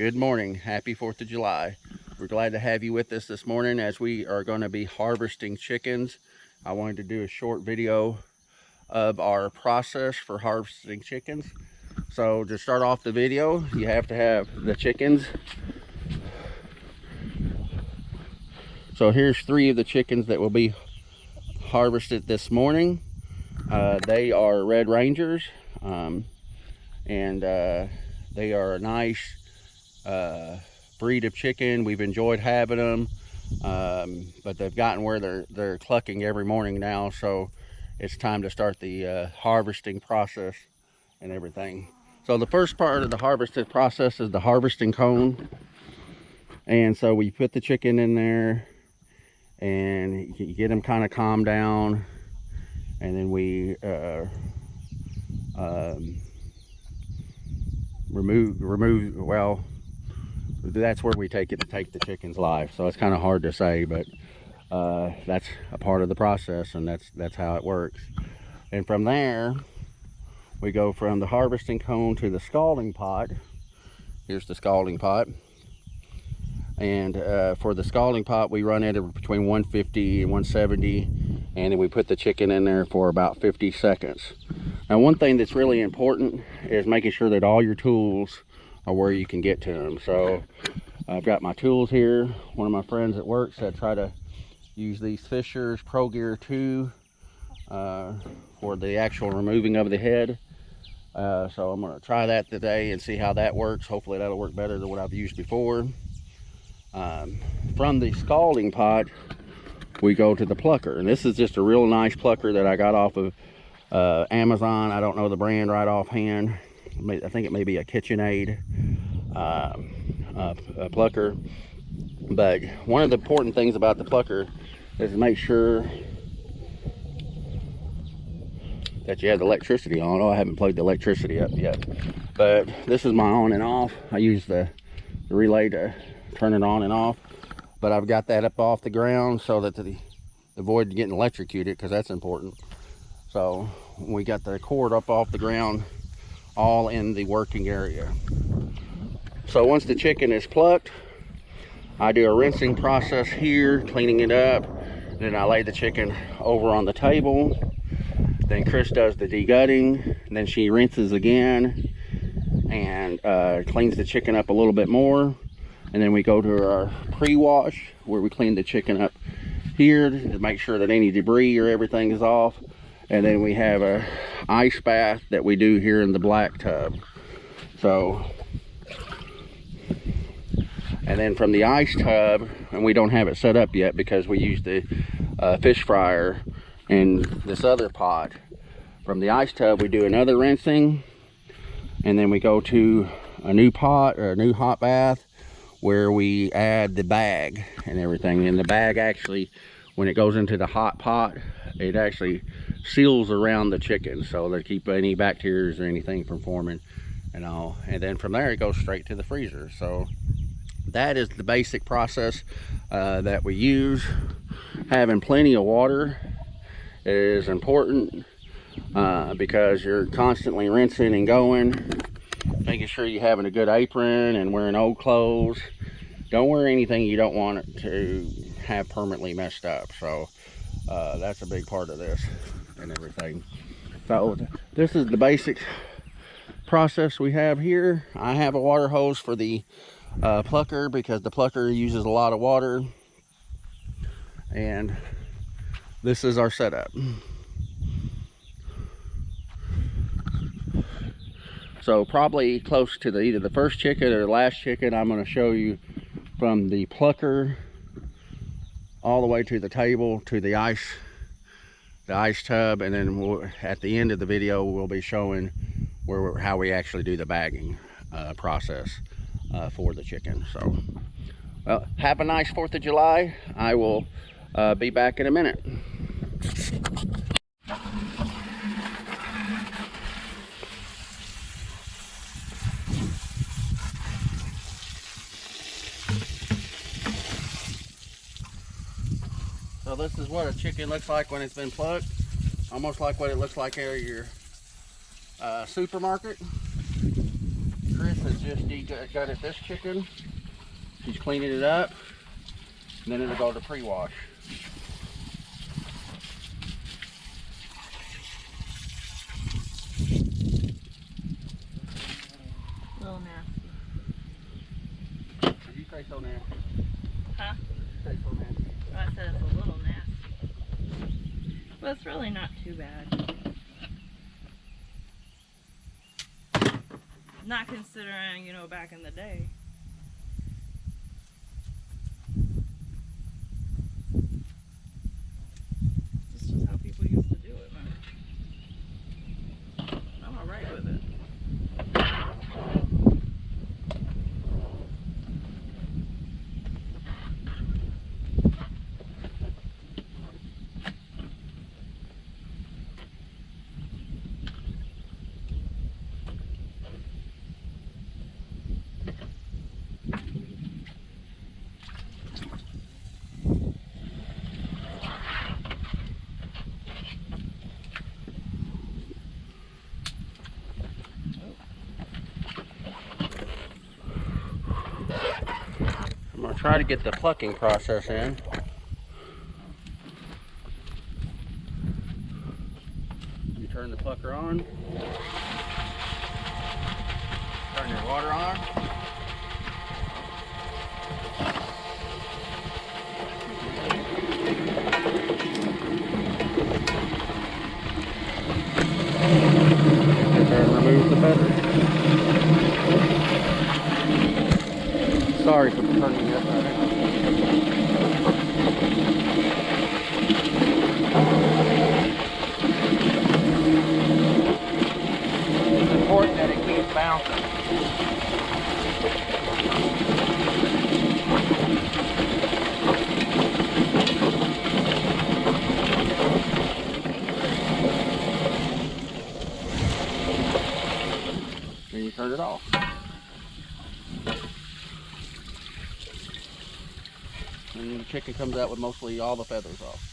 Good morning. Happy 4th of July. We're glad to have you with us this morning as we are going to be harvesting chickens. I wanted to do a short video of our process for harvesting chickens. So to start off the video, you have to have the chickens. So here's 3 of the chickens that will be harvested this morning. They are Red Rangers, and they are a nice breed of chicken. We've enjoyed having them, but they've gotten where they're clucking every morning now, so it's time to start the harvesting process and everything. So the first part of the harvesting process is the harvesting cone, and so we put the chicken in there and you get them kind of calmed down, and then we remove, well, that's where we take the chicken's life. So it's kind of hard to say, but that's a part of the process, and that's how it works. And from there, we go from the harvesting cone to the scalding pot. Here's the scalding pot. And for the scalding pot, we run it between 150 and 170, and then we put the chicken in there for about 50 seconds. Now, one thing that's really important is making sure that all your tools are where you can get to them. So I've got my tools here. One of my friends at work said try to use these Fisher's Pro Gear 2 for the actual removing of the head. So I'm going to try that today and see how that works. Hopefully that'll work better than what I've used before. From the scalding pot, we go to the plucker, and this is just a real nice plucker that I got off of Amazon. I don't know the brand right offhand. I think it may be a KitchenAid plucker. But one of the important things about the plucker is to make sure that you have the electricity on. Oh, I haven't plugged the electricity up yet, but this is my on and off. I use the relay to turn it on and off, but I've got that up off the ground so that to avoid getting electrocuted, because that's important. So we got the cord up off the ground, all in the working area. So once the chicken is plucked, I do a rinsing process here, cleaning it up. Then I lay the chicken over on the table. Then Chris does the degutting. Then she rinses again and cleans the chicken up a little bit more. And then we go to our pre-wash, where we clean the chicken up here to make sure that any debris or everything is off. And then we have a ice bath that we do here in the black tub. So, and then from the ice tub, and we don't have it set up yet because we use the fish fryer in this other pot. From the ice tub, we do another rinsing, and then we go to a new pot, or a new hot bath, where we add the bag and everything. And the bag actually, when it goes into the hot pot, it actually seals around the chicken, so they keep any bacteria or anything from forming and all. And then from there, it goes straight to the freezer. So that is the basic process that we use. Having plenty of water is important because you're constantly rinsing and going, making sure you're having a good apron and wearing old clothes. Don't wear anything you don't want it to have permanently messed up. So that's a big part of this and everything. So this is the basic process we have here. I have a water hose for the plucker because the plucker uses a lot of water, and this is our setup. So probably close to either the first chicken or the last chicken, I'm going to show you from the plucker all the way to the table to the ice tub, and then at the end of the video we'll be showing how we actually do the bagging process for the chicken. So, well, have a nice 4th of July. I will be back in a minute. So this is what a chicken looks like when it's been plucked. Almost like what it looks like at your supermarket. Chris has just gutted this chicken. She's cleaning it up, and then it'll go to pre-wash. A little nasty. Did you say so nasty? Huh? Say so nasty. I said it's a little nasty. But it's really not too bad. Not considering, you know, back in the day. This is how people used to do it, man. I'm alright with it. I'm gonna try to get the plucking process in. You turn the plucker on. Turn your water on. And remove the feather. Sorry for turning it upside down. It's important that it keeps bouncing. Then you turn it off. And the chicken comes out with mostly all the feathers off.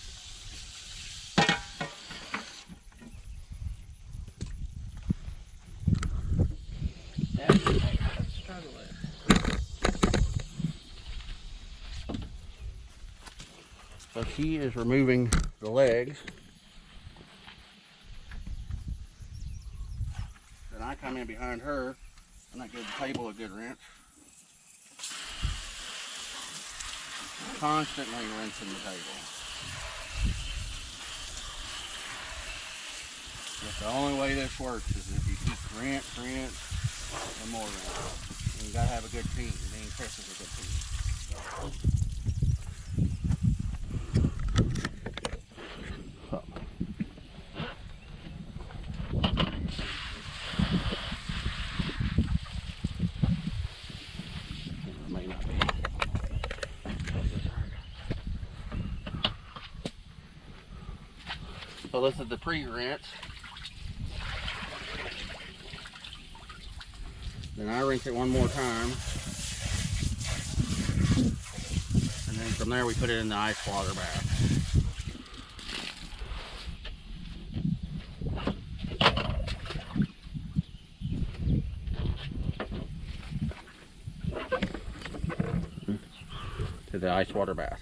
That's struggling. So she is removing the legs. Then I come in behind her and I give the table a good rinse. Constantly rinsing the table. But the only way this works is if you keep rinse, and more rinse. And you gotta have a good team. Me and Chris is a good team. So. It may not be. So this is the pre-rinse. Then I rinse it one more time. And then from there we put it in the ice water bath. To the ice water bath.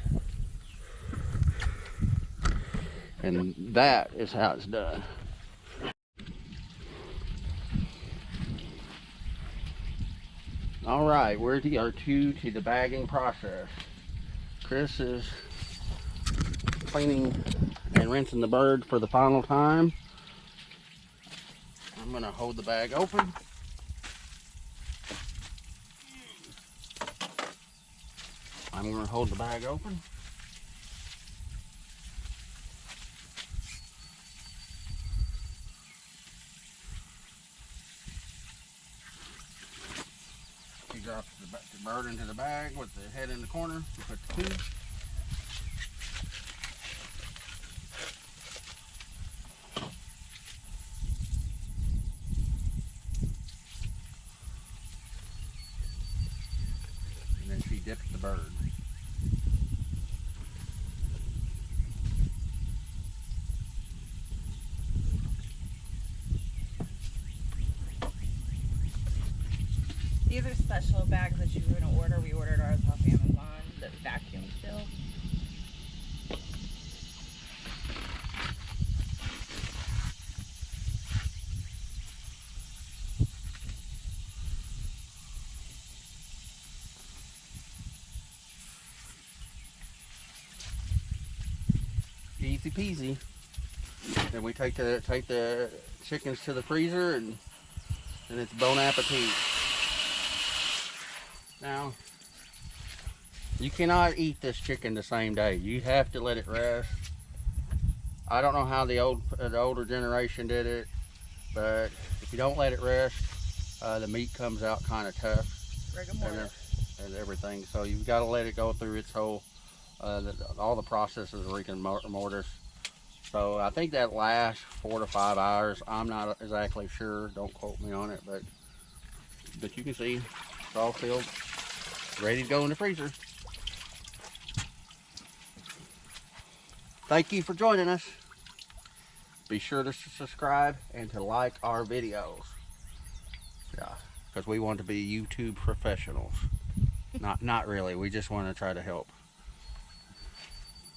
And that is how it's done. All right, we're to the bagging process. Chris is cleaning and rinsing the bird for the final time. I'm gonna hold the bag open. I'm gonna hold the bag open. He drops the bird into the bag with the head in the corner. We put the two. And then she dips the bird. Either easy peasy. Then we take the chickens to the freezer, and it's bon appetit. Now, you cannot eat this chicken the same day. You have to let it rest. I don't know how the older generation did it, but if you don't let it rest, the meat comes out kind of tough and everything. So you've got to let it go through its whole, all the processes of rigor mortis. So I think that lasts 4 to 5 hours. I'm not exactly sure. Don't quote me on it, but you can see it's all filled, ready to go in the freezer. Thank you for joining us. Be sure to subscribe and to like our videos. Yeah, because we want to be YouTube professionals. Not really. We just want to try to help.